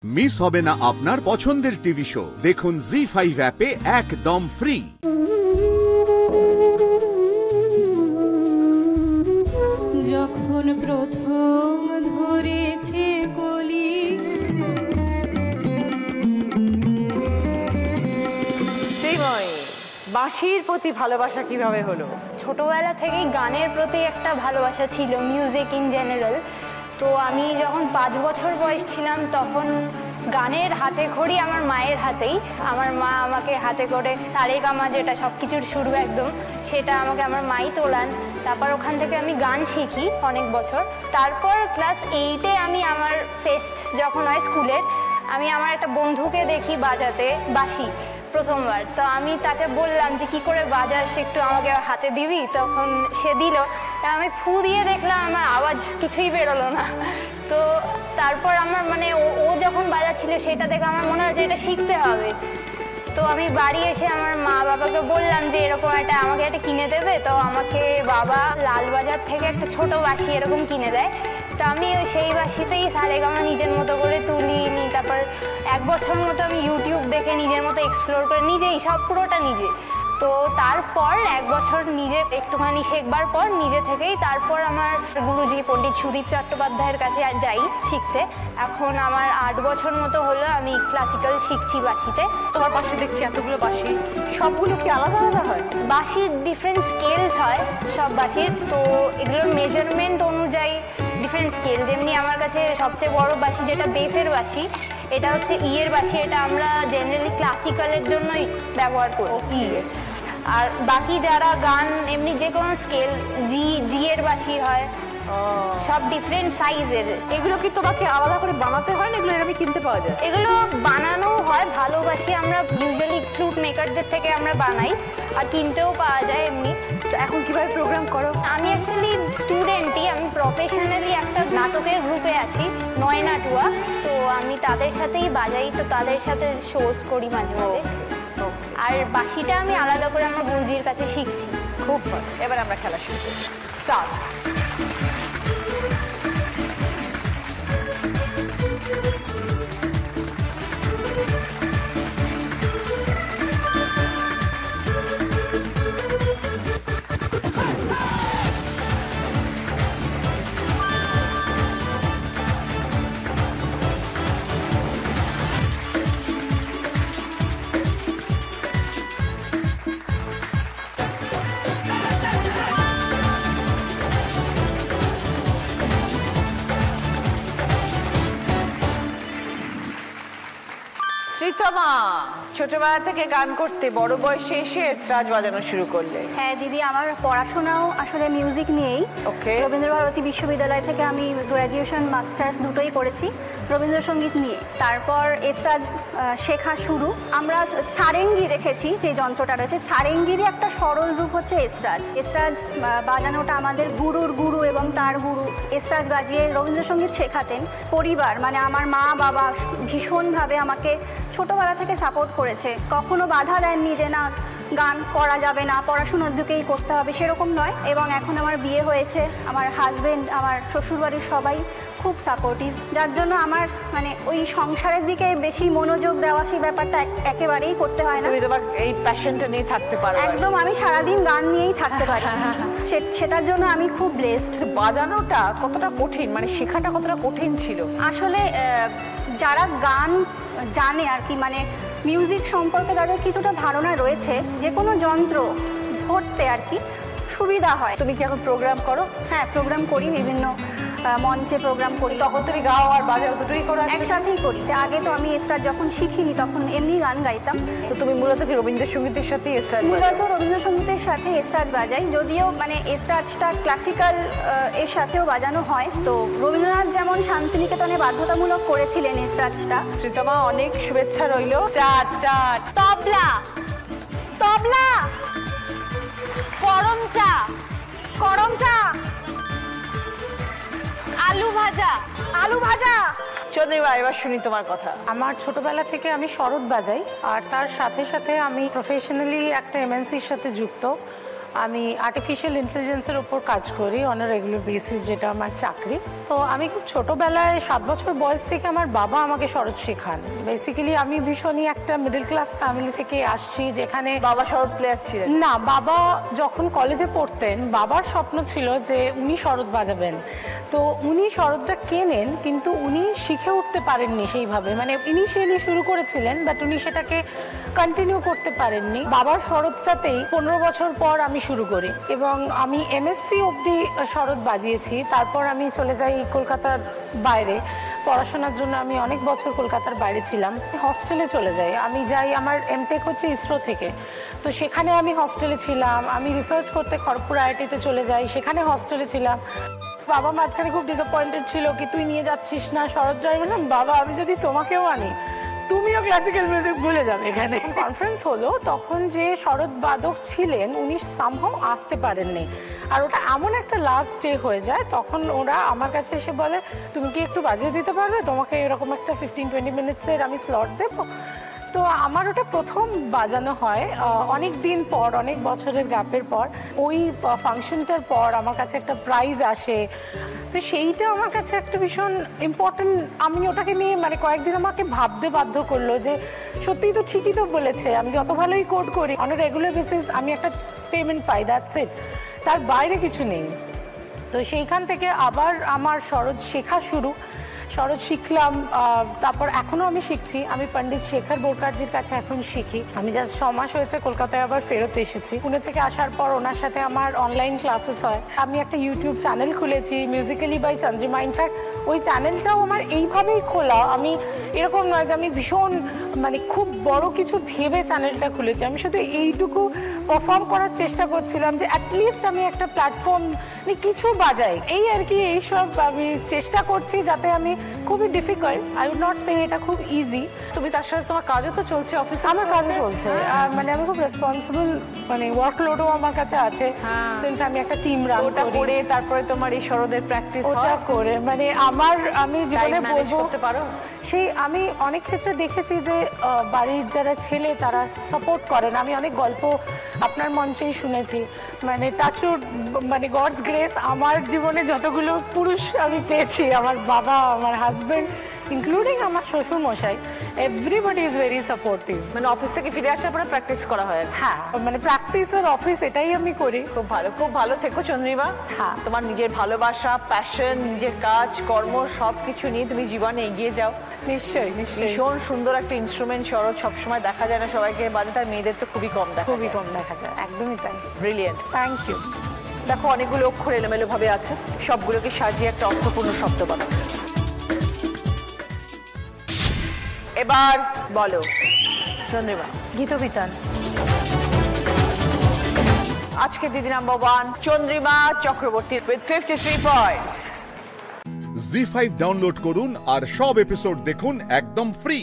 Miss হবে না আপনার পছন্দের টিভি শো। দেখুন জি5 অ্যাপে একদম ফ্রি। যখন প্রথম ধরেছে কলি, বাঁশির প্রতি ভালোবাসা কিভাবে হলো? ছোটবেলা থেকেই গানের প্রতি একটা ভালোবাসা ছিল, মিউজিক ইন জেনারেল। তো আমি যখন 5 বছর বয়স ছিলাম তখন গানের হাতে খড়ি আমার মায়ের হাতেই। আমার মা আমাকে হাতে করে সারেগামা, যেটা সব কিছুর শুরু একদম, সেটা আমাকে আমার মাই তোলান। তারপর ওখান থেকে আমি গান শিখি অনেক বছর। তারপর ক্লাস 8-এ আমি আমার ফেস্ট যখন হয় স্কুলের, আমি আমার একটা বন্ধুকে দেখি বাজাতে বাঁশি প্রথমবার। তো আমি তাকে বললাম যে কি করে বাজাস, একটু আমাকে হাতে দিবি। তখন সে দিল, আমি ফু দিয়ে দেখলাম আমার আওয়াজ কিছুই বেরোলো না। তো তারপর আমার ও যখন বাজাচ্ছিল সেটা দেখে আমার মনে হচ্ছে এটা শিখতে হবে। তো আমি বাড়ি এসে আমার মা বাবাকে বললাম যে এরকম আমাকে একটা কিনে দেবে। তো আমাকে বাবা লালবাজার থেকে একটা ছোট বাঁশি এরকম কিনে দেয়। তো আমি সেই বাঁশিতেই সারেগামা নিজের মতো করে তুলিনি। তারপর 1 বছর মতো আমি ইউটিউব দেখে নিজের মতো এক্সপ্লোর করে নিজেই সব পুরোটা নিজে। তো তারপর 1 বছর নিজে একটুখানি শেখবার পর নিজে থেকেই তারপর আমার গুরুজি পণ্ডিত সুদীপ চট্টোপাধ্যায়ের কাছে যাই শিখতে। এখন আমার 8 বছর মতো হলো আমি ক্লাসিক্যাল শিখছি বাঁশিতে। তোমার পাশে দেখছি এতগুলো বাঁশি, সবগুলো কি আলাদা আলাদা হয়? বাঁশির ডিফারেন্ট স্কেলস হয় সব বাঁশির। তো এগুলোর মেজারমেন্ট অনুযায়ী ডিফারেন্ট স্কেল। যেমনি আমার কাছে সবচেয়ে বড় বাঁশি যেটা বেসের বাঁশি, এটা হচ্ছে ইয়ের বাঁশি। এটা আমরা জেনারেলি ক্লাসিক্যালের জন্যই ব্যবহার করি ইয়ে। আর বাকি যারা গান এমনি যে কোনো স্কেল, জি এর বাঁশি হয়, সব ডিফারেন্ট সাইজের। এগুলো কি তোমাকে আলাদা করে বানাতে হয় না, এগুলো এরকম কিনতে পাওয়া যায়? এগুলো বানানো হয়, ভালোবাসি আমরা ইউজুয়ালি ফ্লুট মেকারদের থেকে আমরা বানাই, আর কিনতেও পাওয়া যায় এমনি। তো এখন কিভাবে প্রোগ্রাম করো? আমি অ্যাকচুয়ালি স্টুডেন্টই, আমি প্রফেশনালি একটা নাটকের গ্রুপে আছি, নয়নাটুয়া। তো আমি তাদের সাথেই বাজাই, তো তাদের সাথে শোজ করি মাঝে মাঝে। আর বাঁশিটা আমি আলাদা করে আমার গুরুজির কাছে শিখছি। খুব ভালো। এবার আমরা খেলা শুরু করি। স্টার্ট। শ্রীতমা, ছোটবেলা থেকে গান করতে বড় বয়সে এসে এসরাজ বাজানো শুরু করলে? হ্যাঁ দিদি, আমার পড়াশোনাও আসলে মিউজিক নিয়েই। রবীন্দ্রভারতী বিশ্ববিদ্যালয় থেকে আমি গ্র্যাজুয়েশন মাস্টার্স দুটোই করেছি রবীন্দ্রসঙ্গীত নিয়ে। তারপর এসরাজ শেখা শুরু। আমরা সারেঙ্গি দেখেছি, যে যন্ত্রটা রয়েছে সারেঙ্গিরই একটা সরল রূপ হচ্ছে এসরাজ। এসরাজ বাজানোটা আমাদের গুরুর গুরু এবং তার গুরু এসরাজ বাজিয়ে রবীন্দ্রসঙ্গীত শেখাতেন। পরিবার আমার মা বাবা ভীষণভাবে আমাকে ছোটবেলা থেকে সাপোর্ট করেছে, কখনো বাধা দেননি যে না গান করা যাবে না, পড়াশোনার দিকেই করতে হবে, সেরকম নয়। এবং এখন আমার বিয়ে হয়েছে, আমার হাজবেন্ড, আমার শ্বশুরবাড়ির সবাই খুব সাপোর্টিভ, যার জন্য আমার ওই সংসারের দিকে বেশি মনোযোগ দেওয়া সেই ব্যাপারটা একেবারেই করতে হয় না। তুমি তোমার এই প্যাশনটা নিয়ে থাকতে পারো একদম। আমি সারাদিন গান নিয়েই থাকতে পারি, সেটার জন্য আমি খুব ব্লেসড। বাজানোটা কতটা কঠিন, শেখাটা কতটা কঠিন ছিল? আসলে যারা গান জানে আর কি, মিউজিক সম্পর্কে যাদের কিছুটা ধারণা রয়েছে, যে কোনো যন্ত্র ধরতে আর কি সুবিধা হয়। তুমি কি এখন প্রোগ্রাম করো? হ্যাঁ, প্রোগ্রাম করি, বিভিন্ন মঞ্চে প্রোগ্রাম করি। তখন তুমি গাও আর বাজাও দুটোই করো? একসাথেই করি। আগে তো আমি এসরাজ যখন শিখিনি তখন এমনি গান গাইতাম। তো তুমি মূলত কি রবীন্দ্রসঙ্গীতের সাথে এসরাজ? মূলত রবীন্দ্রসঙ্গীতের সাথে এসরাজ বাজাই, যদিও এসরাজটা ক্লাসিক্যাল এর সাথেও বাজানো হয়। তো রবীন্দ্রনাথ যেমন শান্তিনিকেতনে বাধ্যতামূলক করেছিলেন এসরাজটা। শ্রীতমা, অনেক শুভেচ্ছা রইল। Start start. তবলা, তবলা, গরম চা, গরম চা, আলু ভাজা, আলু ভাজা। চন্দ্রিমা, এবার শুনি তোমার কথা। আমার ছোটবেলা থেকে আমি সরোদ বাজাই, আর তার সাথে সাথে আমি প্রফেশনালি একটা এমএনসির সাথে যুক্ত। আমি আর্টিফিশিয়াল ইন্টেলিজেন্সের উপর কাজ করি অন আ রেগুলার বেসিস, যেটা আমার চাকরি। তো আমি খুব ছোটোবেলায় 7 বছর বয়স থেকে আমার বাবা আমাকে সরোদ শেখান। বেসিক্যালি আমি ভীষণই একটা মিডল ক্লাস ফ্যামিলি থেকে আসছি, যেখানে বাবা সরোদ প্লেয়ার ছিলেন না। বাবা যখন কলেজে পড়তেন, বাবার স্বপ্ন ছিল যে উনি সরোদ বাজাবেন। তো উনি সরোদটা কেনেন, কিন্তু উনি শিখে উঠতে পারেননি সেইভাবে। মানে ইনিশিয়ালি শুরু করেছিলেন, বাট উনি সেটাকে কন্টিনিউ করতে পারেননি। বাবার সরোদটাতেই 15 বছর পর আমি শুরু করি, এবং আমি এমএসসি অবধি সরোদ বাজিয়েছি। তারপর আমি চলে যাই কলকাতার বাইরে পড়াশোনার জন্য। আমি অনেক বছর কলকাতার বাইরে ছিলাম, হস্টেলে চলে যাই। আমি যাই, আমার এমটেক হচ্ছে ইসরো থেকে, তো সেখানে আমি হস্টেলে ছিলাম। আমি রিসার্চ করতে খড়গপুর আইআইটিতে চলে যাই, সেখানে হস্টেলে ছিলাম। বাবা মাঝখানে খুব ডিসঅ্যাপয়েন্টেড ছিল, কি তুই নিয়ে যাচ্ছিস না সরোদ ড্রাইভ। বললাম, বাবা আমি যদি তোমাকেও আনি, তুমিও ক্লাসিক্যাল মিউজিক ভুলে যাবে। এখানে কনফারেন্স হলো, তখন যে সরোদ বাদক ছিলেন উনি সামহাও আসতে পারেননি। আর ওটা এমন একটা লাস্ট ডে হয়ে যায়, তখন ওরা আমার কাছে এসে বলে, তুমি কি একটু বাজিয়ে দিতে পারবে, তোমাকে এরকম একটা 15-20 মিনিটসের আমি স্লট দেবো। তো আমার ওটা প্রথম বাজানো হয় অনেক দিন পর, অনেক বছরের গ্যাপের পর। ওই ফাংশনটার পর আমার কাছে একটা প্রাইজ আসে, তো সেইটা আমার কাছে একটা ভীষণ ইম্পর্টেন্ট। আমি ওটাকে নিয়ে মানে কয়েকদিন আমাকে ভাবতে বাধ্য করলো যে সত্যিই তো ঠিকই তো বলেছে, আমি যত ভালোই কোড করি অন এ রেগুলার বেসিস আমি একটা পেমেন্ট পাই, দ্যাটস ইট, তার বাইরে কিছু নেই। তো সেইখান থেকে আবার আমার সরোদ শেখা শুরু। সরোদ শিখলাম, তারপর এখনও আমি শিখছি। আমি পণ্ডিত শেখর বোরকারজির কাছে এখন শিখি। আমি জাস্ট 6 মাস হয়েছে কলকাতায় আবার ফেরত এসেছি। পুনে থেকে আসার পর ওনার সাথে আমার অনলাইন ক্লাসেস হয়। আমি একটা ইউটিউব চ্যানেল খুলেছি, মিউজিক্যালি বাই চন্দ্রিমা। ইনফ্যাক্ট ওই চ্যানেলটাও আমার এইভাবেই খোলা। আমি এরকম নয় যে আমি ভীষণ মানে খুব বড় কিছু ভেবে চ্যানেলটা খুলেছি। আমি শুধু এইটুকু পারফর্ম করার চেষ্টা করছিলাম যে অ্যাটলিস্ট আমি একটা প্ল্যাটফর্ম কিছু বাজাই, এই আর কি। এইসব আমি চেষ্টা করছি, যাতে আমি খুবই ডিফিকাল্ট, আই উড নট সে এটা খুব ইজি। তুমি তার সাথে তোমার কাজও তো চলছে, অফিসে আমার কাজও চলছে। আর মানে আমি খুব রেসপন্সিবল, মানে ওয়ার্কলোডও আমার কাছে আছে, সিন্স আমি একটা টিম রান ওটা করে তারপরে তোমার এই সরোদের প্র্যাকটিস ওটা করে মানে আমি জীবনে বলবো সেই আমি অনেক ক্ষেত্রে দেখেছি যে বাড়ির যারা ছেলে তারা সাপোর্ট করেন। আমি অনেক গল্প আপনার মঞ্চেই শুনেছি, মানে টাচুড, মানে গডস গ্রেস, আমার জীবনে যতগুলো পুরুষ আমি পেয়েছি, আমার বাবা, আমার হাজবেন্ড, ইনক্লুডিং আমার শ্বশুর মশাই, এভরিবডি ইজ ভেরি সাপোর্টিভ। মানে অফিস থেকে ফিরে আসার পরে প্র্যাকটিস করা হয়? হ্যাঁ, মানে প্র্যাকটিস আর অফিস এটাই আমি করি। খুব ভালো, খুব ভালো থেকো চন্দ্রিমা। হ্যাঁ, তোমার নিজের ভালোবাসা, প্যাশন, নিজের কাজ কর্ম সব কিছু নিয়ে তুমি জীবনে এগিয়ে যাও। নিশ্চয়ই নিশ্চয়ই। ভীষণ সুন্দর একটা ইনস্ট্রুমেন্ট সরোদ, সবসময় দেখা যায় না সবাইকে বাজাতে, আর মেয়েদের তো খুবই কম দেখা যায়। একদমই তাই। Brilliant, thank you. দেখো অনেকগুলো অক্ষর এলোমেলো ভাবে আছে, সবগুলোকে সাজিয়ে একটা অর্থপূর্ণ শব্দ বানাও। এবার বলো চন্দ্রিমা। গীতবিতান। আজকে দিদি number 1 Chandrima Chakraborty with 53 points। জি5 ডাউনলোড করুন আর সব এপিসোড দেখুন একদম ফ্রি।